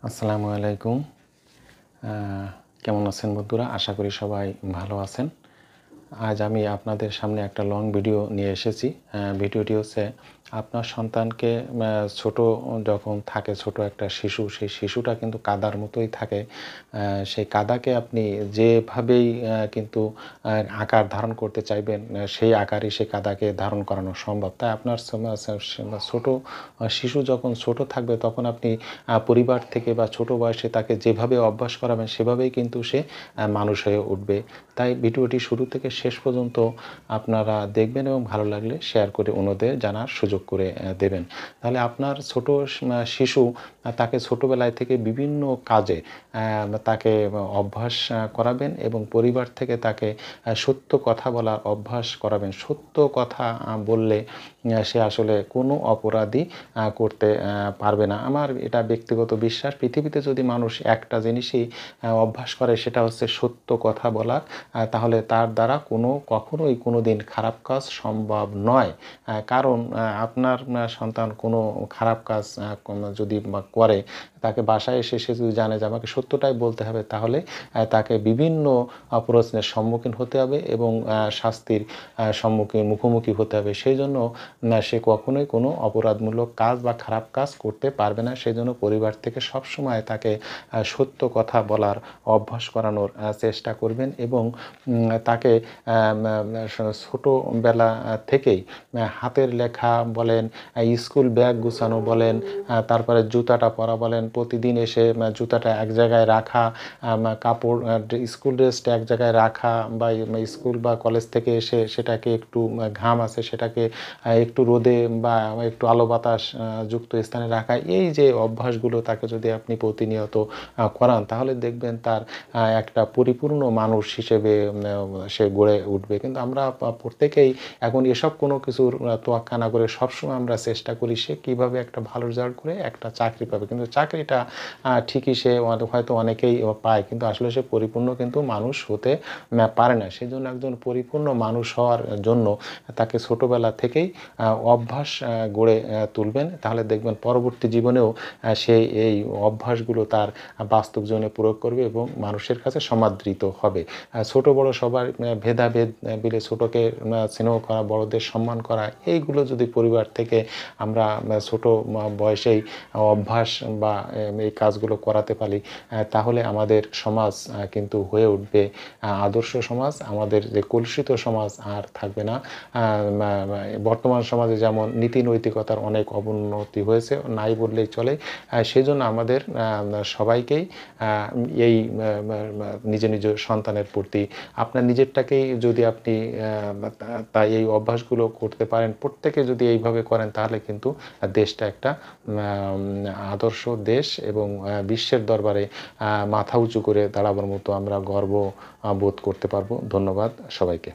আসসালামু আলাইকুম। কেমন আছেন বন্ধুরা? আশা করি সবাই ভালো আছেন। আজ আমি আপনাদের সামনে একটা লং ভিডিও নিয়ে এসেছি। ভিডিওটি হচ্ছে আপনার সন্তানকে ছোট যখন থাকে, ছোট একটা শিশু, সেই শিশুটা কিন্তু কাদার মতোই থাকে। সেই কাদাকে আপনি যেভাবেই কিন্তু আকার ধারণ করতে চাইবেন, সেই আকারই সেই কাদাকে ধারণ করানো সম্ভব। তাই আপনার ছোট শিশু যখন ছোট থাকবে তখন আপনি পরিবার থেকে বা ছোট বয়সে তাকে যেভাবে অভ্যাস করাবেন সেভাবেই কিন্তু সে মানুষ হয়ে উঠবে। তাই ভিডিওটি শুরু থেকে শেষ পর্যন্ত আপনারা দেখবেন এবং ভালো লাগলে শেয়ার করে অন্যদের জানার সুযোগ করে দেবেন। তাহলে আপনার ছোট শিশু তাকে ছোটবেলায় থেকে বিভিন্ন কাজে তাকে অভ্যাস করাবেন এবং পরিবার থেকে তাকে সত্য কথা বলার অভ্যাস করাবেন। সত্য কথা বললে সে আসলে কোনো অপরাধই করতে পারবে না। আমার এটা ব্যক্তিগত বিশ্বাস। পৃথিবীতে যদি মানুষ একটা জিনিসই অভ্যাস করে সেটা হচ্ছে সত্য কথা বলা, তাহলে তার দ্বারা কখনোই কোনো দিন খারাপ কাজ সম্ভব নয়। কারণ আপনার সন্তান কোনো খারাপ কাজ যদি করে, তাকে বাসায় এসে সে যদি জানে যে আমাকে সত্যটাই বলতে হবে, তাহলে তাকে বিভিন্ন প্রশ্নের সম্মুখীন হতে হবে এবং শাস্তির মুখোমুখি হতে হবে। সেই জন্য সে কখনোই কোনো অপরাধমূলক কাজ বা খারাপ কাজ করতে পারবে না। সেই জন্য পরিবার থেকে সবসময় তাকে সত্য কথা বলার অভ্যাস করানোর চেষ্টা করবেন এবং তাকে ছোটোবেলা থেকেই হাতের লেখা বলেন, স্কুল ব্যাগ গুছানো বলেন, তারপরে জুতাটা পরা বলেন, প্রতিদিন এসে জুতাটা এক জায়গায় রাখা, কাপড় স্কুল ড্রেসটা এক জায়গায় রাখা, বা স্কুল বা কলেজ থেকে এসে সেটাকে একটু ঘাম আছে সেটাকে একটু রোদে বা একটু আলো বাতাস যুক্ত স্থানে রাখা। এই যে অভ্যাসগুলো তাকে যদি আপনি প্রতিনিয়ত করান, তাহলে দেখবেন তার একটা পরিপূর্ণ মানুষ হিসেবে সে গড়ে উঠবে। কিন্তু আমরা প্রত্যেকেই এখন এসব কোনো কিছুর তোয়াক্কা না করে সবসময় আমরা চেষ্টা করি সে কীভাবে একটা ভালো রেজাল্ট করে একটা চাকরি পাবে। কিন্তু চাকরিটা ঠিকই সে হয়তো অনেকেই পায়, কিন্তু আসলে সে পরিপূর্ণ কিন্তু মানুষ হতে পারে না। সেই জন্য একজন পরিপূর্ণ মানুষ হওয়ার জন্য তাকে ছোটোবেলা থেকেই অভ্যাস গড়ে তুলবেন। তাহলে দেখবেন পরবর্তী জীবনেও সে এই অভ্যাসগুলো তার বাস্তব জীবনে প্রয়োগ করবে এবং মানুষের কাছে সমাদৃত হবে। ছোট বড় সবার ভেদাভেদ বিলে ছোটকে স্নেহ করা, বড়দের সম্মান করা, এইগুলো যদি পরিবার থেকে আমরা ছোট বয়সেই অভ্যাস বা এই কাজগুলো করাতে পারি, তাহলে আমাদের সমাজ কিন্তু হয়ে উঠবে আদর্শ সমাজ। আমাদের যে কলুষিত সমাজ আর থাকবে না। বর্তমান সমাজে যেমন নীতি নৈতিকতার অনেক অবনতি হয়েছে, নাই বললেই চলে। সেজন্য আমাদের সবাইকেই এই নিজ নিজ সন্তানের প্রতি আপনার নিজেরটাকেই যদি আপনি তাই এই অভ্যাসগুলো করতে পারেন, প্রত্যেকে যদি এইভাবে করেন, তাহলে কিন্তু দেশটা একটা আদর্শ দেশ এবং বিশ্বের দরবারে মাথা উঁচু করে দাঁড়াবার মতো আমরা গর্ব বোধ করতে পারবো। ধন্যবাদ সবাইকে।